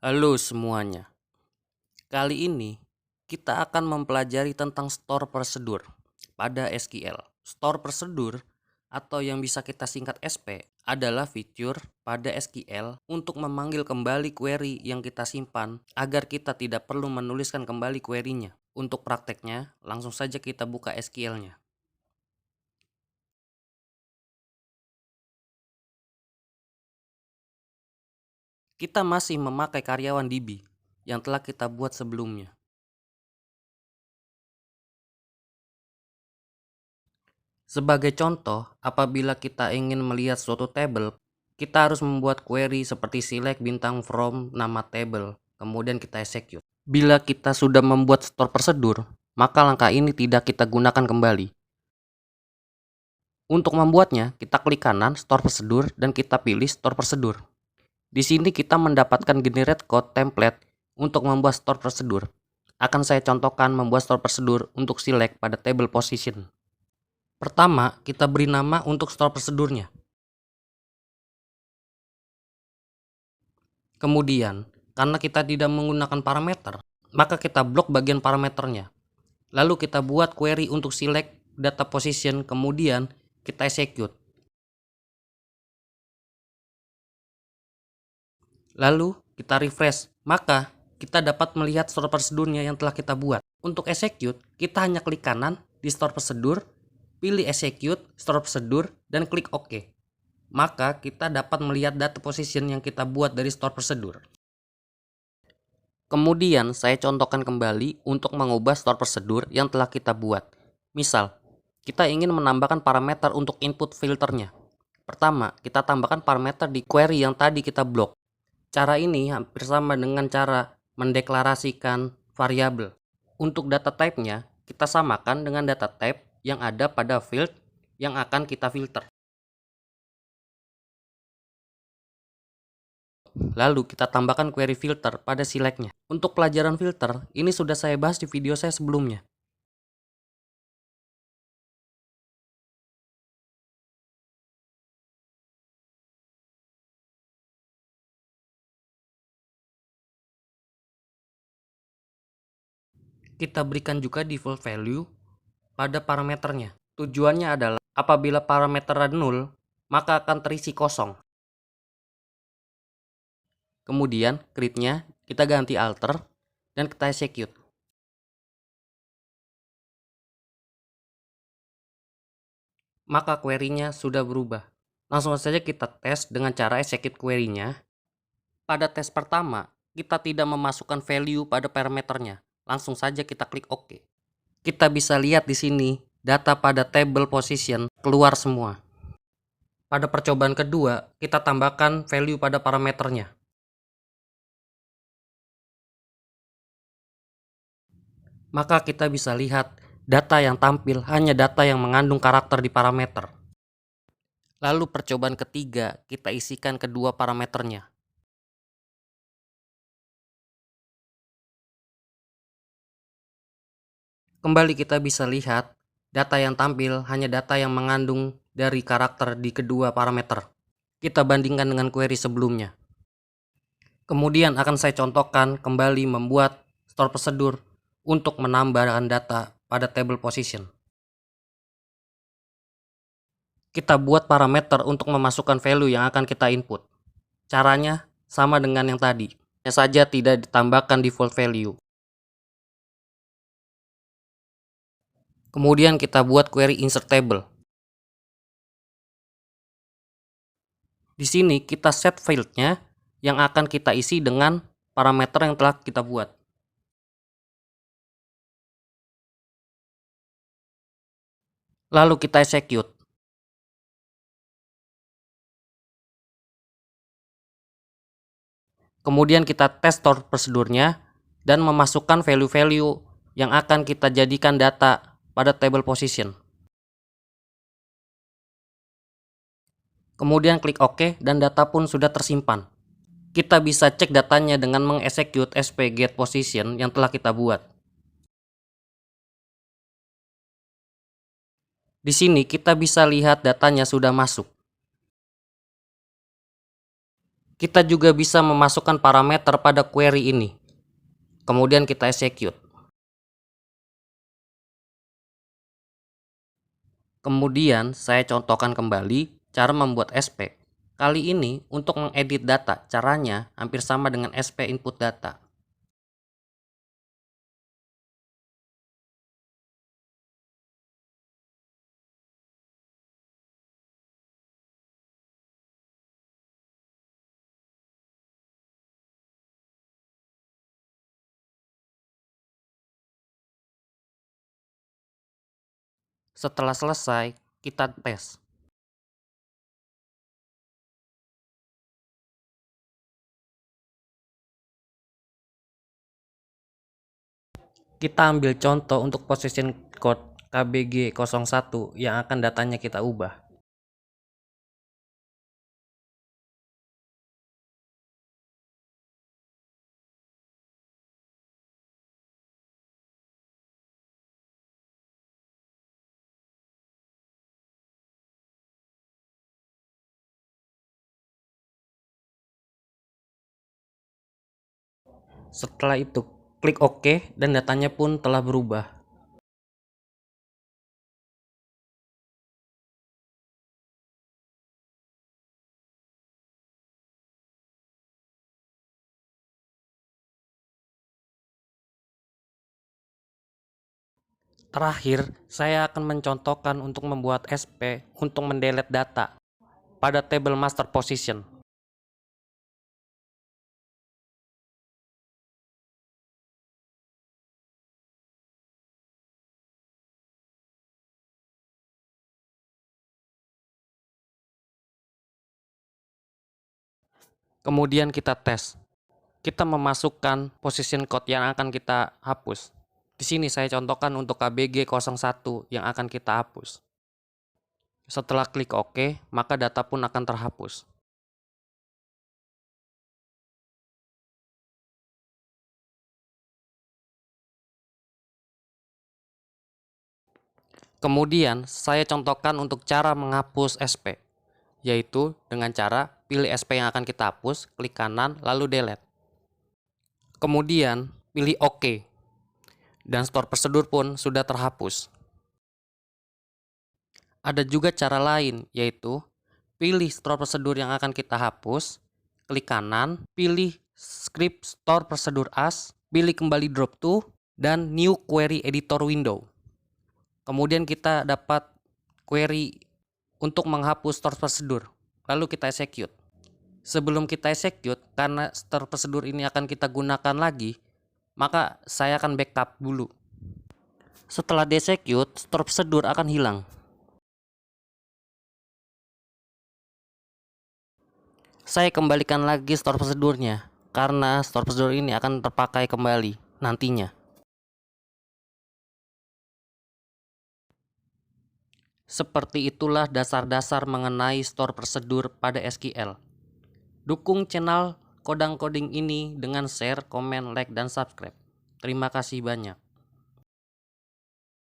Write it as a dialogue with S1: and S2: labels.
S1: Halo semuanya, kali ini kita akan mempelajari tentang store prosedur pada SQL. Store prosedur atau yang bisa kita singkat SP adalah fitur pada SQL untuk memanggil kembali query yang kita simpan agar kita tidak perlu menuliskan kembali query-nya. Untuk prakteknya, langsung saja kita buka SQL-nya. Kita masih memakai karyawan DB yang telah kita buat sebelumnya. Sebagai contoh, apabila kita ingin melihat suatu table, kita harus membuat query seperti select bintang from nama table, kemudian kita execute. Bila kita sudah membuat store prosedur, maka langkah ini tidak kita gunakan kembali. Untuk membuatnya, kita klik kanan store prosedur dan kita pilih store prosedur. Di sini kita mendapatkan generate code template untuk membuat store prosedur. Akan saya contohkan membuat store prosedur untuk select pada table position. Pertama, kita beri nama untuk store prosedurnya. Kemudian, karena kita tidak menggunakan parameter, maka kita blok bagian parameternya. Lalu kita buat query untuk select data position, kemudian kita execute. Lalu kita refresh, maka kita dapat melihat store prosedurnya yang telah kita buat. Untuk execute, kita hanya klik kanan di store prosedur, pilih execute, store prosedur, dan klik OK. Maka kita dapat melihat data position yang kita buat dari store prosedur. Kemudian saya contohkan kembali untuk mengubah store prosedur yang telah kita buat. Misal, kita ingin menambahkan parameter untuk input filternya. Pertama, kita tambahkan parameter di query yang tadi kita blok. Cara ini hampir sama dengan cara mendeklarasikan variabel. Untuk data type-nya, kita samakan dengan data type yang ada pada field yang akan kita filter. Lalu kita tambahkan query filter pada select-nya. Untuk pelajaran filter, ini sudah saya bahas di video saya sebelumnya. Kita berikan juga default value pada parameternya. Tujuannya adalah apabila parameter null, maka akan terisi kosong. Kemudian create-nya kita ganti alter dan kita execute. Maka query-nya sudah berubah. Langsung saja kita tes dengan cara execute query-nya. Pada tes pertama, kita tidak memasukkan value pada parameternya. Langsung saja kita klik OK. Kita bisa lihat di sini, data pada table position keluar semua. Pada percobaan kedua, kita tambahkan value pada parameternya. Maka kita bisa lihat data yang tampil hanya data yang mengandung karakter di parameter. Lalu percobaan ketiga, kita isikan kedua parameternya. Kembali kita bisa lihat data yang tampil hanya data yang mengandung dari karakter di kedua parameter. Kita bandingkan dengan query sebelumnya. Kemudian akan saya contohkan kembali membuat store prosedur untuk menambahkan data pada table position. Kita buat parameter untuk memasukkan value yang akan kita input. Caranya sama dengan yang tadi, hanya saja tidak ditambahkan default value. Kemudian kita buat query insert table. Di sini kita set field-nya yang akan kita isi dengan parameter yang telah kita buat. Lalu kita execute. Kemudian kita tes store prosedurnya dan memasukkan value-value yang akan kita jadikan data pada table position. Kemudian klik OK dan data pun sudah tersimpan. Kita bisa cek datanya dengan mengexecute sp get position yang telah kita buat. Di sini kita bisa lihat datanya sudah masuk. Kita juga bisa memasukkan parameter pada query ini. Kemudian kita execute. Kemudian saya contohkan kembali cara membuat SP. Kali ini untuk mengedit data, caranya hampir sama dengan SP input data. Setelah selesai, kita tes. Kita ambil contoh untuk position code KBG01 yang akan datanya kita ubah. Setelah itu, klik OK dan datanya pun telah berubah. Terakhir, saya akan mencontohkan untuk membuat SP untuk mendelete data pada table master position. Kemudian kita tes. Kita memasukkan position code yang akan kita hapus. Di sini saya contohkan untuk KBG01 yang akan kita hapus. Setelah klik OK, maka data pun akan terhapus. Kemudian, saya contohkan untuk cara menghapus SP, yaitu dengan cara pilih SP yang akan kita hapus, klik kanan, lalu delete. Kemudian, pilih OK, dan store prosedur pun sudah terhapus. Ada juga cara lain, yaitu pilih store prosedur yang akan kita hapus, klik kanan, pilih script store prosedur as, pilih kembali drop to, dan new query editor window. Kemudian kita dapat query untuk menghapus store prosedur, lalu kita execute. Sebelum kita execute, karena store prosedur ini akan kita gunakan lagi, maka saya akan backup dulu. Setelah di-execute, store prosedur akan hilang. Saya kembalikan lagi store prosedurnya, karena store prosedur ini akan terpakai kembali nantinya. Seperti itulah dasar-dasar mengenai store prosedur pada SQL. Dukung channel Kodang Coding ini dengan share, komen, like, dan subscribe. Terima kasih banyak.